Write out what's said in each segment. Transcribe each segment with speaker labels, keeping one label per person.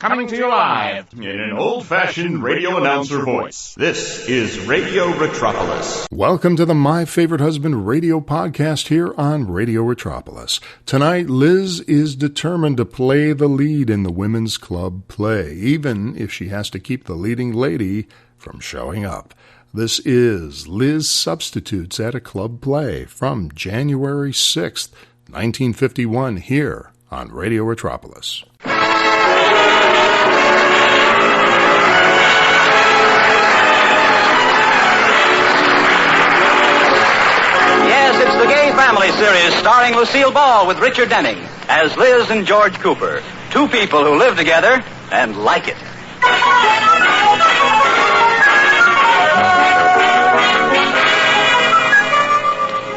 Speaker 1: Coming to you live in an old-fashioned radio announcer voice. This is Radio Retropolis.
Speaker 2: Welcome to the My Favorite Husband radio podcast here on Radio Retropolis. Tonight, Liz is determined to play the lead in the women's club play, even if she has to keep the leading lady from showing up. This is Liz Substitutes at a Club Play from January 6th, 1951, here on Radio Retropolis.
Speaker 3: It's the Gay Family series starring Lucille Ball with Richard Denning as Liz and George Cooper, two people who live together and like it.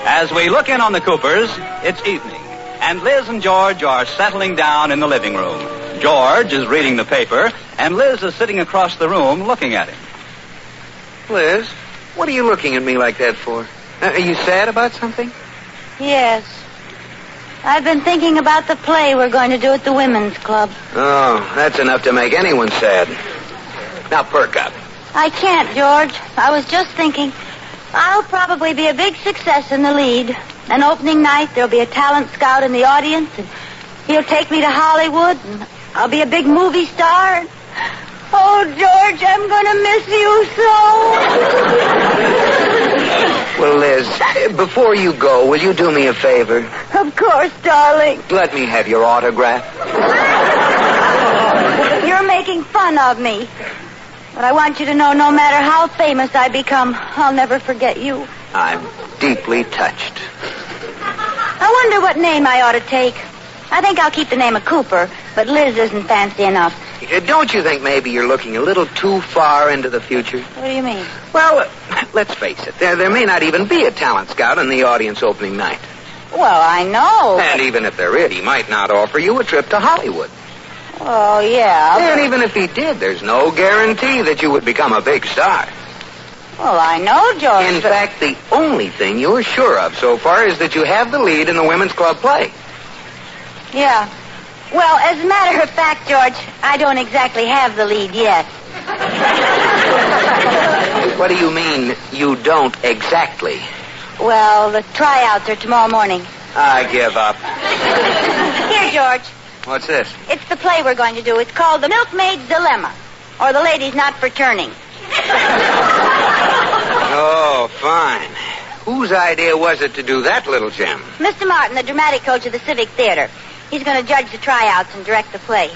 Speaker 3: As we look in on the Coopers, it's evening, and Liz and George are settling down in the living room. George is reading the paper, and Liz is sitting across the room looking at him.
Speaker 4: Liz, what are you looking at me like that for? Are you sad about something?
Speaker 5: Yes. I've been thinking about the play we're going to do at the Women's Club.
Speaker 4: Oh, that's enough to make anyone sad. Now perk up.
Speaker 5: I can't, George. I was just thinking, I'll probably be a big success in the lead. An opening night, there'll be a talent scout in the audience, and he'll take me to Hollywood, and I'll be a big movie star. And... oh, George, I'm going to miss you so.
Speaker 4: Well, Liz, before you go, will you do me a favor?
Speaker 5: Of course, darling.
Speaker 4: Let me have your autograph.
Speaker 5: You're making fun of me. But I want you to know, no matter how famous I become, I'll never forget you.
Speaker 4: I'm deeply touched.
Speaker 5: I wonder what name I ought to take. I think I'll keep the name of Cooper, but Liz isn't fancy enough.
Speaker 4: Don't you think maybe you're looking a little too far into the future?
Speaker 5: What do you mean?
Speaker 4: Well, let's face it. There may not even be a talent scout in the audience opening night.
Speaker 5: Well, I know.
Speaker 4: And even if there is, he might not offer you a trip to Hollywood.
Speaker 5: Oh, yeah.
Speaker 4: And even if he did, there's no guarantee that you would become a big star.
Speaker 5: Well, I know, George.
Speaker 4: In fact, the only thing you're sure of so far is that you have the lead in the Women's Club play.
Speaker 5: Yeah. Well, as a matter of fact, George, I don't exactly have the lead yet.
Speaker 4: What do you mean, you don't exactly?
Speaker 5: Well, the tryouts are tomorrow morning.
Speaker 4: I give up.
Speaker 5: Here, George.
Speaker 4: What's this?
Speaker 5: It's the play we're going to do. It's called The Milkmaid's Dilemma, or The Lady's Not for Turning.
Speaker 4: Oh, fine. Whose idea was it to do that little gem?
Speaker 5: Mr. Martin, the dramatic coach of the Civic Theater. He's going to judge the tryouts and direct the play.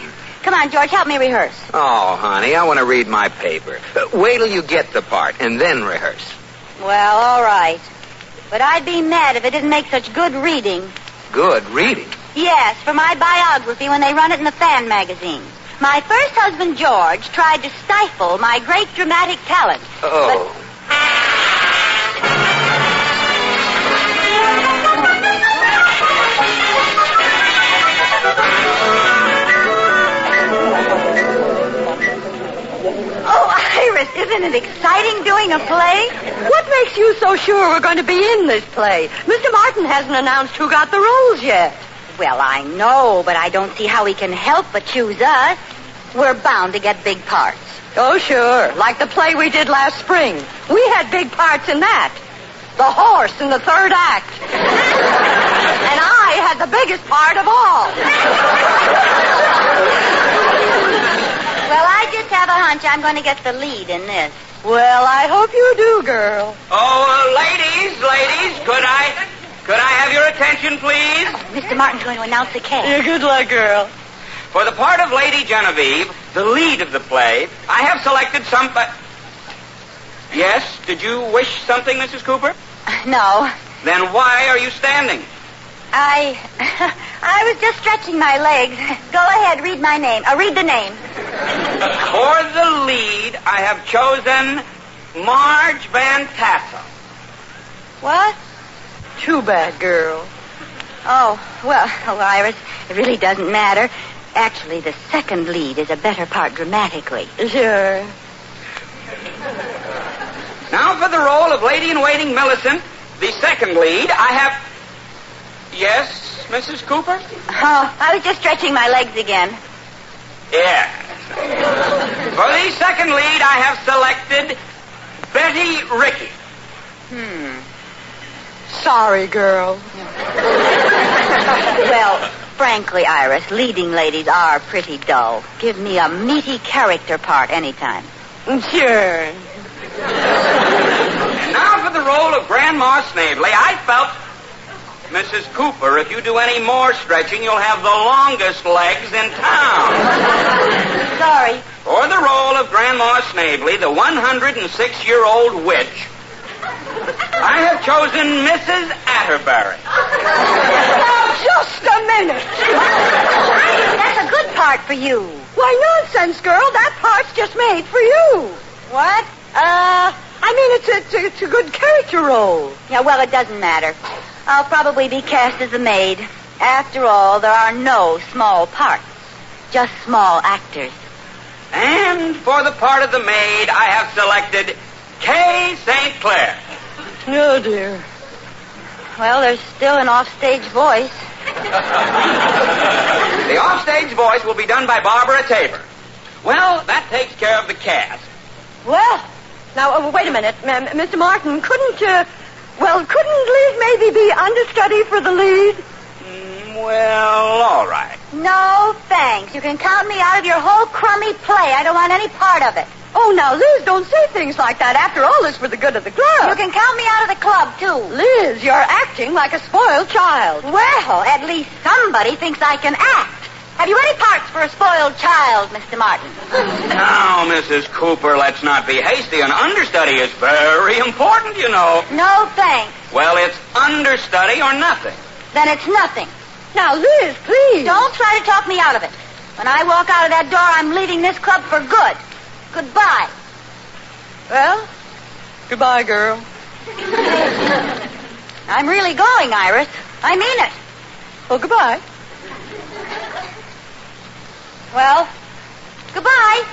Speaker 5: Come on, George, help me rehearse.
Speaker 4: Oh, honey, I want to read my paper. Wait till you get the part, and then rehearse.
Speaker 5: Well, all right. But I'd be mad if it didn't make such good reading.
Speaker 4: Good reading?
Speaker 5: Yes, for my biography when they run it in the fan magazines. My first husband, George, tried to stifle my great dramatic talent.
Speaker 4: Oh.
Speaker 5: Iris, isn't it exciting doing a play?
Speaker 6: What makes you so sure we're going to be in this play? Mr. Martin hasn't announced who got the roles yet.
Speaker 5: Well, I know, but I don't see how he can help but choose us. We're bound to get big parts.
Speaker 6: Oh, sure. Like the play we did last spring. We had big parts in that. The horse in the third act. And I had the biggest part of all.
Speaker 5: Well, I just have a hunch I'm going to get the lead in this.
Speaker 6: Well, I hope you do, girl.
Speaker 3: Oh, ladies, could I have your attention, please?
Speaker 5: Mr. Martin's going to announce the cast.
Speaker 6: Yeah, good luck, girl.
Speaker 3: For the part of Lady Genevieve, the lead of the play, I have selected somebody... Yes, did you wish something, Mrs. Cooper?
Speaker 5: No.
Speaker 3: Then why are you standing?
Speaker 5: I was just stretching my legs. Go ahead, read my name. Read the name.
Speaker 3: For the lead, I have chosen Marge Van Tassel.
Speaker 5: What?
Speaker 6: Too bad, girl.
Speaker 5: Oh, Iris, it really doesn't matter. Actually, the second lead is a better part dramatically.
Speaker 6: Sure.
Speaker 3: Now for the role of Lady-in-Waiting Millicent, the second lead, I have... Yes, Mrs. Cooper?
Speaker 5: Oh, I was just stretching my legs again.
Speaker 3: Yes.
Speaker 7: second lead, I have selected Betty Rickey.
Speaker 6: Sorry, girl.
Speaker 5: Well, frankly, Iris, leading ladies are pretty dull. Give me a meaty character part anytime.
Speaker 6: Sure.
Speaker 7: And now for the role of Grandma Snavely. I felt, Mrs. Cooper, if you do any more stretching, you'll have the longest legs in town.
Speaker 5: Sorry.
Speaker 7: For the role of Grandma Snavely, the 106-year-old witch, I have chosen Mrs. Atterbury.
Speaker 6: Just a minute.
Speaker 5: That's a good part for you.
Speaker 6: Why, nonsense, girl. That part's just made for you.
Speaker 5: What?
Speaker 6: I mean, it's a good character role.
Speaker 5: Yeah, well, it doesn't matter. I'll probably be cast as a maid. After all, there are no small parts. Just small actors.
Speaker 7: And for the part of the maid, I have selected Kay St. Clair.
Speaker 6: Oh, dear.
Speaker 5: Well, there's still an offstage voice.
Speaker 7: The offstage voice will be done by Barbara Tabor. Well, that takes care of the cast.
Speaker 6: Well, now, wait a minute. Mr. Martin, couldn't Liz maybe be understudy for the lead?
Speaker 7: Well, all right.
Speaker 5: No, thanks. You can count me out of your whole crummy play. I don't want any part of it.
Speaker 6: Oh, now, Liz, don't say things like that. After all, it's for the good of the club.
Speaker 5: You can count me out of the club, too.
Speaker 6: Liz, you're acting like a spoiled child.
Speaker 5: Well, at least somebody thinks I can act. Have you any parts for a spoiled child, Mr. Martin?
Speaker 7: Now, Mrs. Cooper, let's not be hasty. An understudy is very important, you know.
Speaker 5: No, thanks.
Speaker 7: Well, it's understudy or nothing.
Speaker 5: Then it's nothing.
Speaker 6: Now, Liz, please.
Speaker 5: Don't try to talk me out of it. When I walk out of that door, I'm leaving this club for good. Goodbye.
Speaker 6: Well, goodbye, girl.
Speaker 5: I'm really going, Iris. I mean it.
Speaker 6: Well, goodbye.
Speaker 5: Well, goodbye.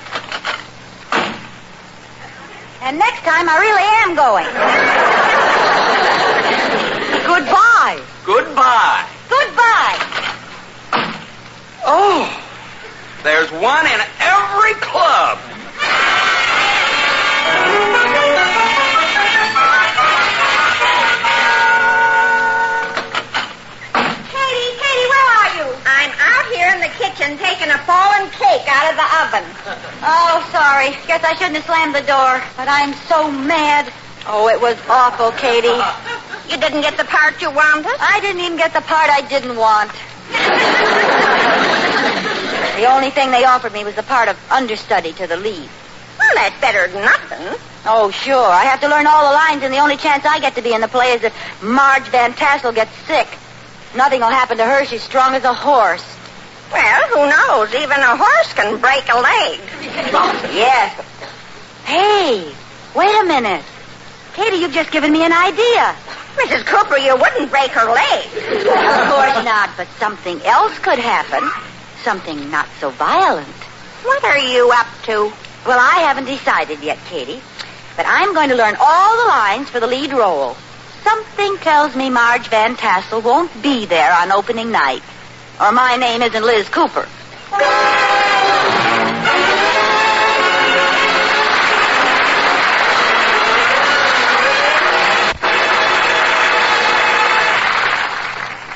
Speaker 5: And next time, I really am going.
Speaker 6: Goodbye.
Speaker 7: Goodbye.
Speaker 5: Goodbye.
Speaker 7: Oh, there's one in every club.
Speaker 5: Katie, where are you?
Speaker 8: I'm out here in the kitchen taking a fallen cake out of the oven.
Speaker 5: Oh, sorry. Guess I shouldn't have slammed the door. But I'm so mad. Oh, it was awful, Katie.
Speaker 8: You didn't get the part you wanted?
Speaker 5: I didn't even get the part I didn't want. The only thing they offered me was the part of understudy to the lead.
Speaker 8: Well, that's better than nothing.
Speaker 5: Oh, sure. I have to learn all the lines, and the only chance I get to be in the play is if Marge Van Tassel gets sick. Nothing will happen to her. She's strong as a horse.
Speaker 8: Well, who knows? Even a horse can break a leg.
Speaker 5: Yes. Hey, wait a minute. Katie, you've just given me an idea.
Speaker 8: Mrs. Cooper, you wouldn't break her leg.
Speaker 5: Of course not, but something else could happen. Something not so violent.
Speaker 8: What are you up to?
Speaker 5: Well, I haven't decided yet, Katie. But I'm going to learn all the lines for the lead role. Something tells me Marge Van Tassel won't be there on opening night. Or my name isn't Liz Cooper.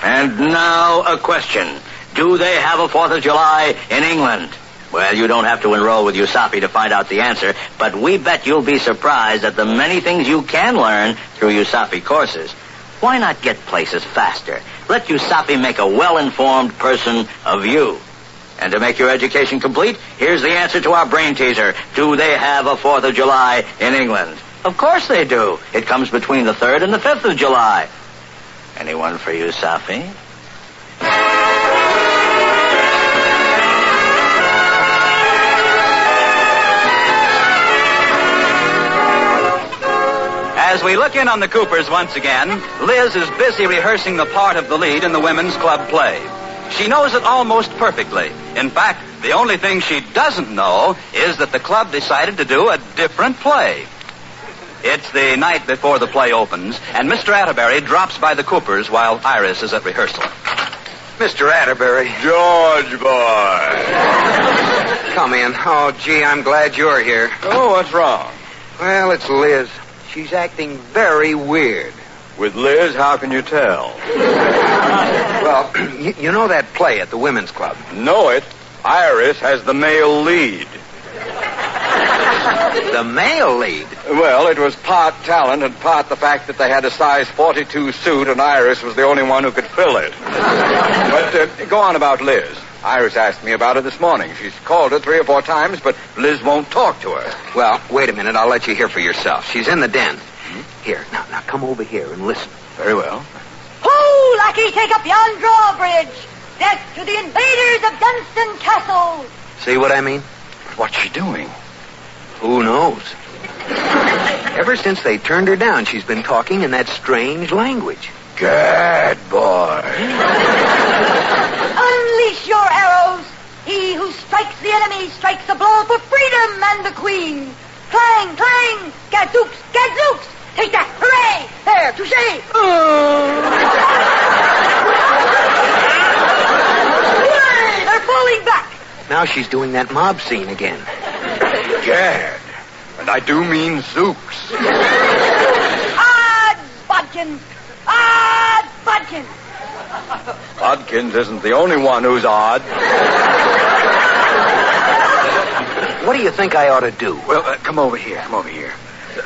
Speaker 9: And now a question. Do they have a 4th of July in England? Well, you don't have to enroll with USAPI to find out the answer, but we bet you'll be surprised at the many things you can learn through USAPI courses. Why not get places faster? Let USAPI make a well-informed person of you. And to make your education complete, here's the answer to our brain teaser. Do they have a 4th of July in England? Of course they do. It comes between the 3rd and the 5th of July. Anyone for USAPI?
Speaker 3: As we look in on the Coopers once again, Liz is busy rehearsing the part of the lead in the women's club play. She knows it almost perfectly. In fact, the only thing she doesn't know is that the club decided to do a different play. It's the night before the play opens, and Mr. Atterbury drops by the Coopers while Iris is at rehearsal.
Speaker 7: Mr. Atterbury.
Speaker 1: George boy.
Speaker 4: Come in. Oh, gee, I'm glad you're here.
Speaker 10: Oh, what's wrong?
Speaker 4: Well, it's Liz. She's acting very weird.
Speaker 10: With Liz, how can you tell?
Speaker 4: Well, you know that play at the Women's Club?
Speaker 10: Know it. Iris has the male lead.
Speaker 4: The male lead?
Speaker 10: Well, it was part talent and part the fact that they had a size 42 suit and Iris was the only one who could fill it. But go on about Liz. Iris asked me about her this morning. She's called her 3 or 4 times, but Liz won't talk to her.
Speaker 4: Well, wait a minute. I'll let you hear for yourself. She's in the den. Here, now come over here and listen.
Speaker 10: Very well.
Speaker 5: Who, lackey, take up yon drawbridge? Death to the invaders of Dunstan Castle.
Speaker 4: See what I mean?
Speaker 10: What's she doing?
Speaker 4: Who knows? Ever since they turned her down, she's been talking in that strange language.
Speaker 10: Good boy.
Speaker 5: Unleash your arrows. He who strikes the enemy strikes a blow for freedom and the Queen. Clang, clang. Gadzooks, gadzooks. Take that. Hooray. There, touche. Hooray. They're falling back.
Speaker 4: Now she's doing that mob scene again.
Speaker 10: Gad. And I do mean Zooks.
Speaker 5: Odd Bodkin. Odd Bodkin.
Speaker 10: Bodkins isn't the only one who's odd.
Speaker 4: What do you think I ought to do?
Speaker 10: Well, come over here.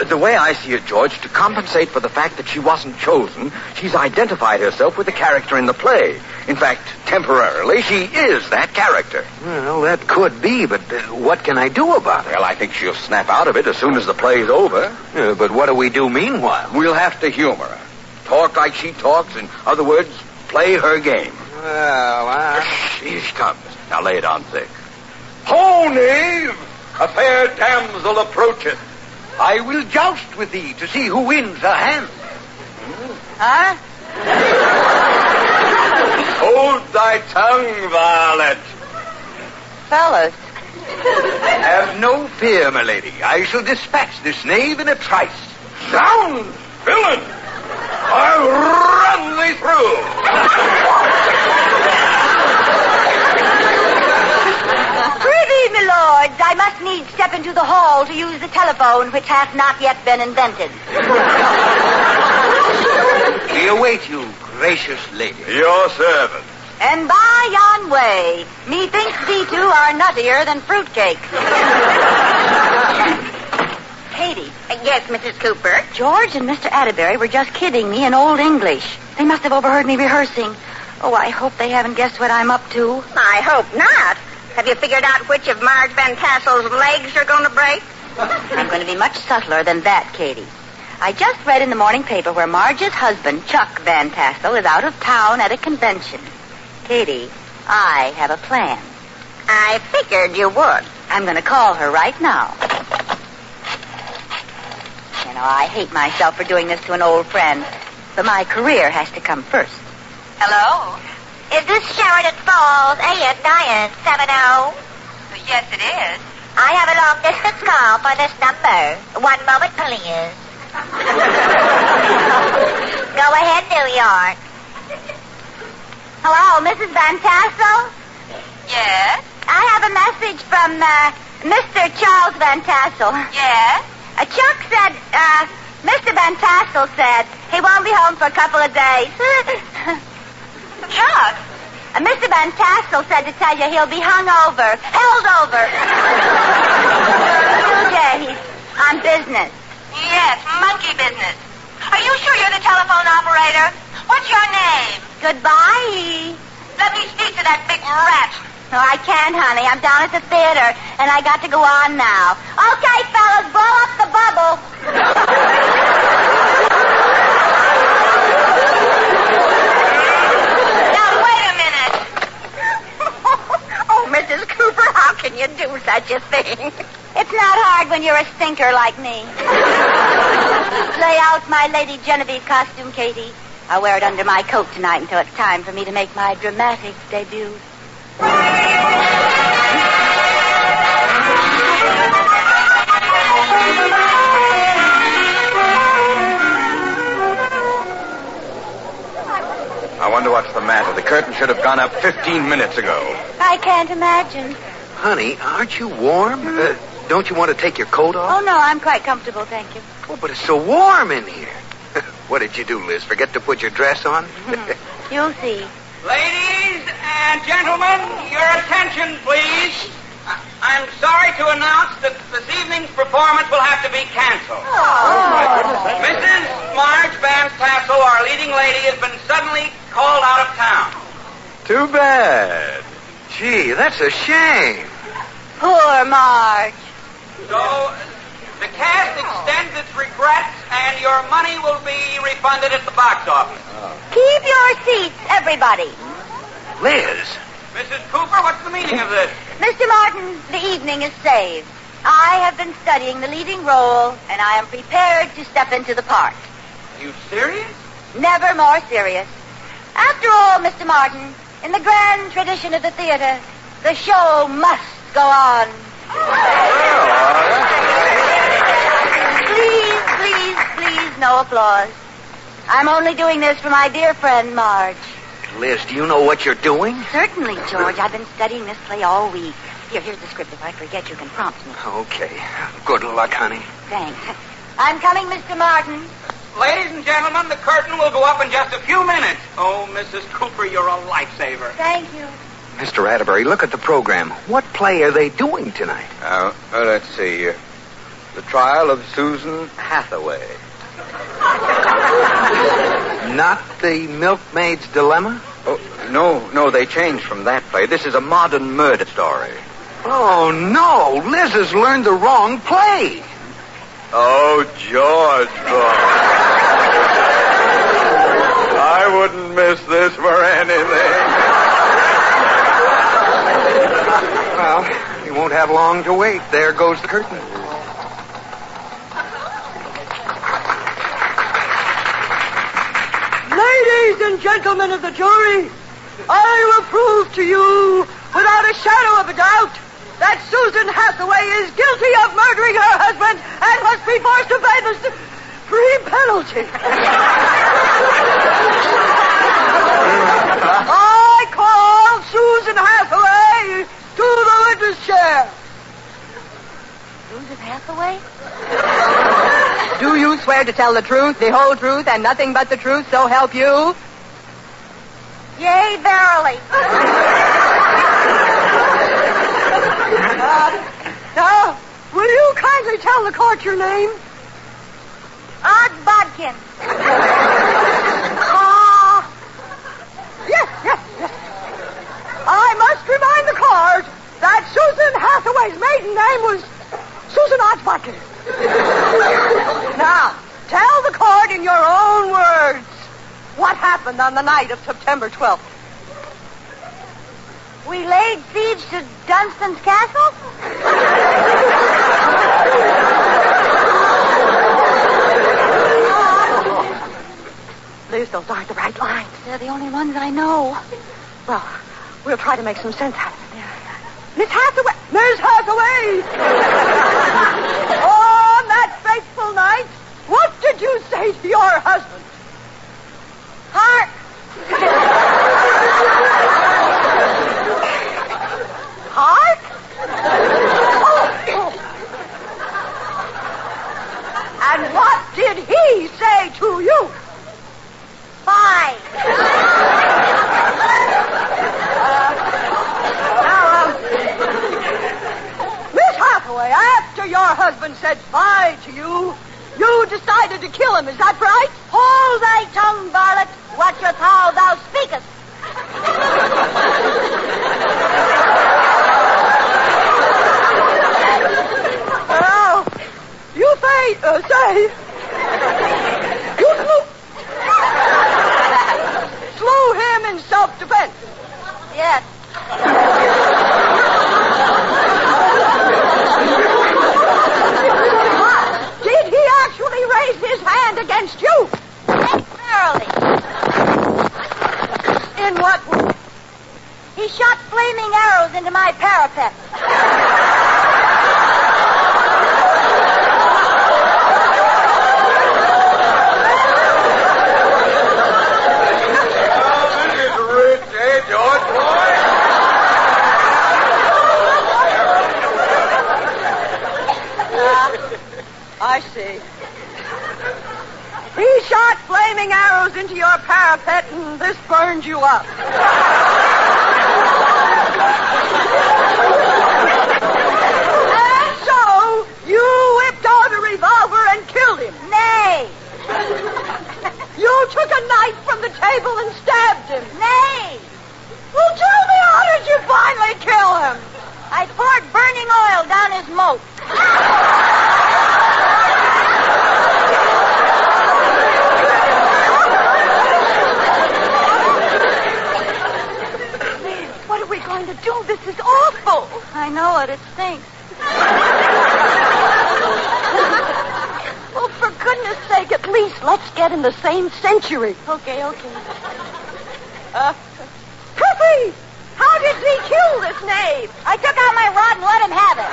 Speaker 10: The way I see it, George, to compensate for the fact that she wasn't chosen, she's identified herself with the character in the play. In fact, temporarily, she is that character.
Speaker 4: Well, that could be, but what can I do about it?
Speaker 10: Well, I think she'll snap out of it as soon as the play's over.
Speaker 4: But what do we do meanwhile?
Speaker 10: We'll have to humor her. Talk like she talks. In other words, play her game.
Speaker 4: Well,
Speaker 10: Shh, here she comes. Now lay it on thick. Ho, knave! A fair damsel approacheth. I will joust with thee to see who wins her hand.
Speaker 5: Huh?
Speaker 10: Hold thy tongue, varlet.
Speaker 6: Fellas.
Speaker 10: Have no fear, my lady. I shall dispatch this knave in a trice. Sound, villain! I'll run thee through.
Speaker 5: Prithee, my lords, I must needs step into the hall to use the telephone, which hath not yet been invented.
Speaker 4: We await you, gracious lady.
Speaker 10: Your servant.
Speaker 5: And by yon way, methinks thee two are nuttier than fruitcake. Katie.
Speaker 8: Yes, Mrs. Cooper?
Speaker 5: George and Mr. Atterbury were just kidding me in Old English. They must have overheard me rehearsing. Oh, I hope they haven't guessed what I'm up to.
Speaker 8: I hope not. Have you figured out which of Marge Van Tassel's legs are going to break?
Speaker 5: I'm going to be much subtler than that, Katie. I just read in the morning paper where Marge's husband, Chuck Van Tassel, is out of town at a convention. Katie, I have a plan.
Speaker 8: I figured you would.
Speaker 5: I'm going to call her right now. You know, I hate myself for doing this to an old friend, but my career has to come first.
Speaker 8: Hello?
Speaker 5: Is this Sheridan Falls, AN970?
Speaker 8: Yes, it is.
Speaker 5: I have a long-distance call for this number. 1 moment, please. Go ahead, New York. Hello, Mrs. Van Tassel?
Speaker 8: Yes?
Speaker 5: I have a message from Mr. Charles Van Tassel.
Speaker 8: Yes?
Speaker 5: Chuck said, Mr. Van Tassel said he won't be home for a couple of days.
Speaker 8: Chuck?
Speaker 5: Mr. Van Tassel said to tell you he'll be held over 2 days on business.
Speaker 8: Yes, monkey business. Are you sure you're the telephone operator? What's your name?
Speaker 5: Goodbye.
Speaker 8: Let me speak to that big rat.
Speaker 5: No, I can't, honey. I'm down at the theater, and I got to go on now. Okay, fellas, blow up the bubble.
Speaker 8: Now, wait a minute. Oh, Mrs. Cooper, how can you do such a thing?
Speaker 5: It's not hard when you're a stinker like me. Lay out my Lady Genevieve costume, Katie. I'll wear it under my coat tonight until it's time for me to make my dramatic debut.
Speaker 10: I wonder what's the matter. The curtain should have gone up 15 minutes ago.
Speaker 5: I can't imagine.
Speaker 4: honey, aren't you warm? Don't you want to take your coat off?
Speaker 5: Oh, no, I'm quite comfortable, thank you.
Speaker 4: Oh, but it's so warm in here. What did you do, Liz? Forget to put your dress on?
Speaker 5: You'll see.
Speaker 7: Ladies and gentlemen, your attention, please. I'm sorry to announce that this evening's performance will have to be canceled. Mrs. Marge Van Tassel, our leading lady, has been suddenly called out of town.
Speaker 4: Too bad. Gee, that's a shame.
Speaker 5: Poor Marge.
Speaker 7: So, the cast extends its regrets, and your money will be refunded at the box office.
Speaker 5: Keep your seats, everybody.
Speaker 4: Liz.
Speaker 7: Mrs. Cooper, what's the meaning of this?
Speaker 5: Mr. Martin, the evening is saved. I have been studying the leading role, and I am prepared to step into the part.
Speaker 7: Are you serious?
Speaker 5: Never more serious. After all, Mr. Martin, in the grand tradition of the theater, the show must go on. Please, no applause. I'm only doing this for my dear friend, Marge.
Speaker 4: Liz, do you know what you're doing?
Speaker 5: Certainly, George. I've been studying this play all week. Here's the script. If I forget, you can prompt me.
Speaker 4: Okay. Good luck, honey.
Speaker 5: Thanks. I'm coming, Mr. Martin.
Speaker 7: Ladies and gentlemen, the curtain will go up in just a few minutes. Oh, Mrs. Cooper, you're a lifesaver.
Speaker 5: Thank you.
Speaker 4: Mr. Atterbury, look at the program. What play are they doing tonight?
Speaker 10: Let's see. The Trial of Susan Hathaway.
Speaker 4: Not the Milkmaid's Dilemma?
Speaker 10: Oh, no, they changed from that play. This is a modern murder story.
Speaker 4: Oh, no. Liz has learned the wrong play.
Speaker 10: Oh, George, boy. I wouldn't miss this for anything.
Speaker 4: Well, you won't have long to wait. There goes the curtain.
Speaker 6: Ladies and gentlemen of the jury, I will prove to you, without a shadow of a doubt, that Susan Hathaway is guilty of murdering her husband and must be forced to pay the free penalty. I call Susan Hathaway to the witness chair.
Speaker 5: Susan Hathaway?
Speaker 6: Do you swear to tell the truth, the whole truth, and nothing but the truth, so help you?
Speaker 5: Yea, verily.
Speaker 6: Now, will you kindly tell the court your name?
Speaker 5: Bodkin.
Speaker 6: Yes. I must remind the court that Susan Hathaway's maiden name was Susan Osbodkin. Now, tell the court in your own words what happened on the night of September 12th.
Speaker 5: We laid siege to Dunstan's castle?
Speaker 6: Liz, those aren't the right lines.
Speaker 5: They're the only ones I know.
Speaker 6: Well, we'll try to make some sense out of it. Miss Hathaway! Miss Hathaway! On that fateful night, what did you say to your husband?
Speaker 5: Hark!
Speaker 6: Hark? And what did he say to you?
Speaker 5: Fine.
Speaker 6: Miss Hathaway, after your husband said bye to you, you decided to kill him, is that right?
Speaker 5: Hold thy tongue, varlet. Watcheth how thou speakest.
Speaker 6: Well, you say you slew him in self-defense.
Speaker 5: Yes.
Speaker 6: Did he actually raise his hand against you?
Speaker 5: Verily.
Speaker 6: In what way?
Speaker 5: He shot flaming arrows into my parapet.
Speaker 10: This is rich, eh, George boy?
Speaker 6: I see. He shot flaming arrows into your parapet, and this burned you up. And so, you whipped out a revolver and killed him.
Speaker 5: Nay.
Speaker 6: You took a knife from the table and stabbed him.
Speaker 5: Nay.
Speaker 6: Well, tell me, how did you finally kill him?
Speaker 5: I poured burning oil down his moat.
Speaker 6: What are we going to do? This is awful.
Speaker 5: I know it. It stinks.
Speaker 6: Well, for goodness sake, at least let's get in the same century.
Speaker 5: Okay.
Speaker 6: Prissy! How did he kill this knave?
Speaker 5: I took out my rod and let him have it.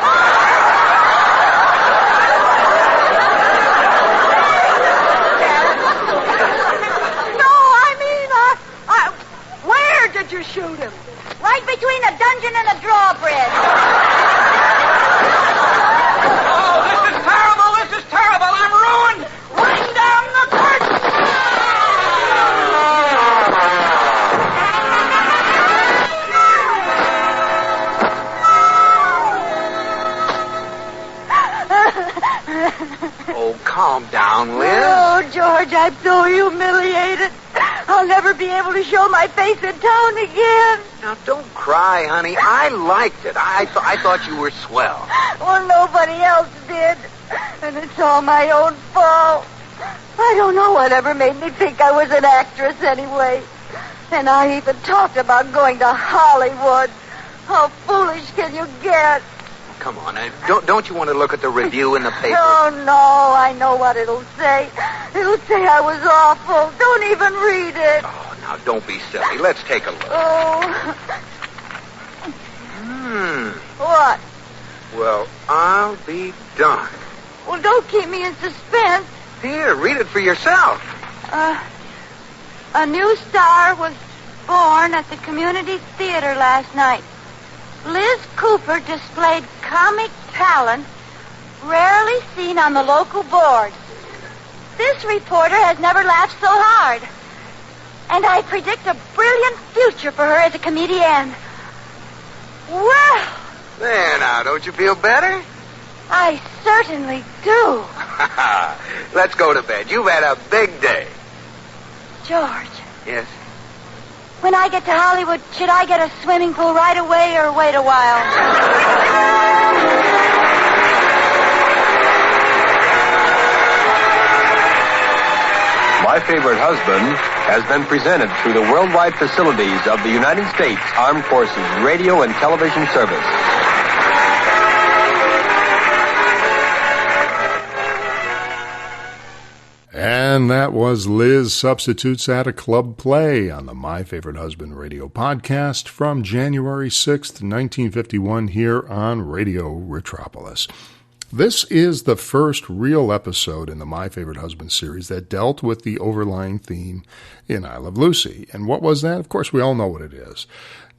Speaker 6: No, I mean, where did you shoot him?
Speaker 5: Right between the dungeon and the drawbridge.
Speaker 7: Oh, this is terrible. This is terrible. I'm ruined. Ring down the curtain.
Speaker 4: Oh, calm down, Liz.
Speaker 6: Oh, George, I'm so humiliated. I'll never be able to show my face in town again.
Speaker 4: Now, don't cry, honey. I liked it. I thought you were swell.
Speaker 6: Well, nobody else did. And it's all my own fault. I don't know whatever made me think I was an actress anyway. And I even talked about going to Hollywood. How foolish can you get?
Speaker 4: Come on, don't you want to look at the review in the paper?
Speaker 6: Oh, no, I know what it'll say. It'll say I was awful. Don't even read it.
Speaker 4: Oh, now, don't be silly. Let's take a look.
Speaker 6: Oh. What?
Speaker 4: Well, I'll be darned.
Speaker 6: Well, don't keep me in suspense.
Speaker 4: Here, read it for yourself.
Speaker 5: A new star was born at the community theater last night. Liz Cooper displayed comic talent rarely seen on the local boards. This reporter has never laughed so hard. And I predict a brilliant future for her as a comedian. Well,
Speaker 4: There now, don't you feel better?
Speaker 5: I certainly do.
Speaker 4: Let's go to bed. You've had a big day.
Speaker 5: George,
Speaker 4: Yes?
Speaker 5: when I get to Hollywood, should I get a swimming pool right away or wait a while?
Speaker 11: My Favorite Husband has been presented through the worldwide facilities of the United States Armed Forces Radio and Television Service.
Speaker 2: And that was Liz Substitutes at a Club Play on the My Favorite Husband radio podcast from January 6th, 1951 here on Radio Retropolis. This is the first real episode in the My Favorite Husband series that dealt with the overlying theme in I Love Lucy. And what was that? Of course, we all know what it is.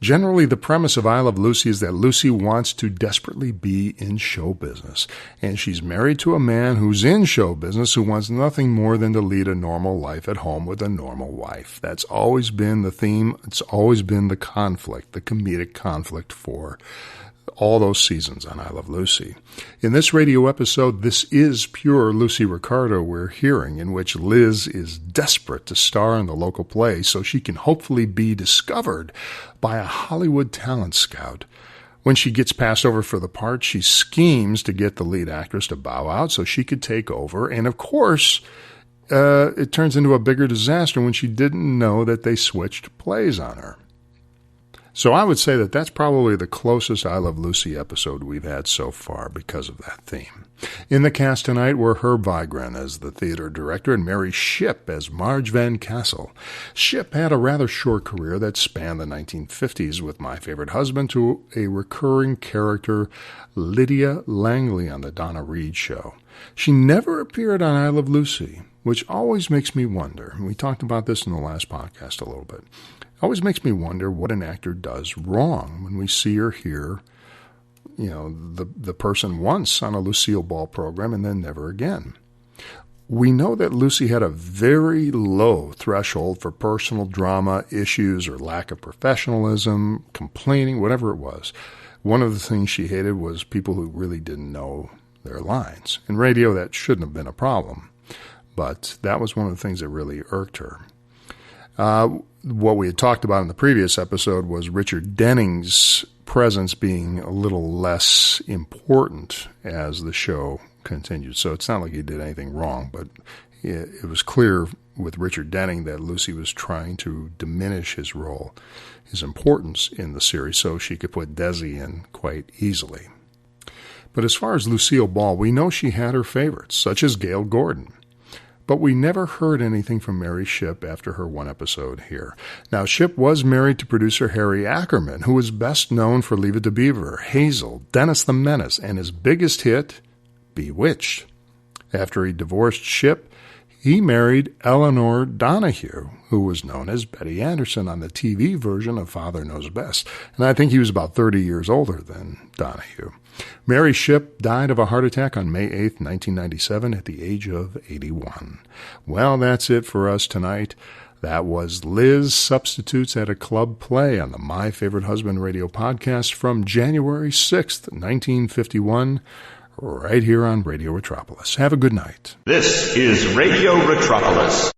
Speaker 2: Generally, the premise of I Love Lucy is that Lucy wants to desperately be in show business. And she's married to a man who's in show business who wants nothing more than to lead a normal life at home with a normal wife. That's always been the theme. It's always been the conflict, the comedic conflict for all those seasons on I Love Lucy. In this radio episode, this is pure Lucy Ricardo we're hearing, in which Liz is desperate to star in the local play so she can hopefully be discovered by a Hollywood talent scout. When she gets passed over for the part, she schemes to get the lead actress to bow out so she could take over, and of course, it turns into a bigger disaster when she didn't know that they switched plays on her. So I would say that that's probably the closest I Love Lucy episode we've had so far because of that theme. In the cast tonight were Herb Vigran as the theater director and Mary Shipp as Marge Van Cassel. Shipp had a rather short career that spanned the 1950s with My Favorite Husband to a recurring character, Lydia Langley, on the Donna Reed Show. She never appeared on I Love Lucy, which always makes me wonder. We talked about this in the last podcast a little bit. Always makes me wonder what an actor does wrong when we see or hear the person once on a Lucille Ball program and then never again. We know that Lucy had a very low threshold for personal drama, issues, or lack of professionalism, complaining, whatever it was. One of the things she hated was people who really didn't know their lines. In radio, that shouldn't have been a problem, but that was one of the things that really irked her. What we had talked about in the previous episode was Richard Denning's presence being a little less important as the show continued. So it's not like he did anything wrong, but it was clear with Richard Denning that Lucy was trying to diminish his role, his importance in the series, so she could put Desi in quite easily. But as far as Lucille Ball, we know she had her favorites, such as Gail Gordon. But we never heard anything from Mary Shipp after her one episode here. Now, Shipp was married to producer Harry Ackerman, who was best known for Leave It to Beaver, Hazel, Dennis the Menace, and his biggest hit, Bewitched. After he divorced Shipp, he married Eleanor Donahue, who was known as Betty Anderson on the TV version of Father Knows Best. And I think he was about 30 years older than Donahue. Mary Shipp died of a heart attack on May 8th, 1997, at the age of 81. Well, that's it for us tonight. That was Liz Substitutes at a Club Play on the My Favorite Husband radio podcast from January 6th, 1951, right here on Radio Retropolis. Have a good night.
Speaker 1: This is Radio Retropolis.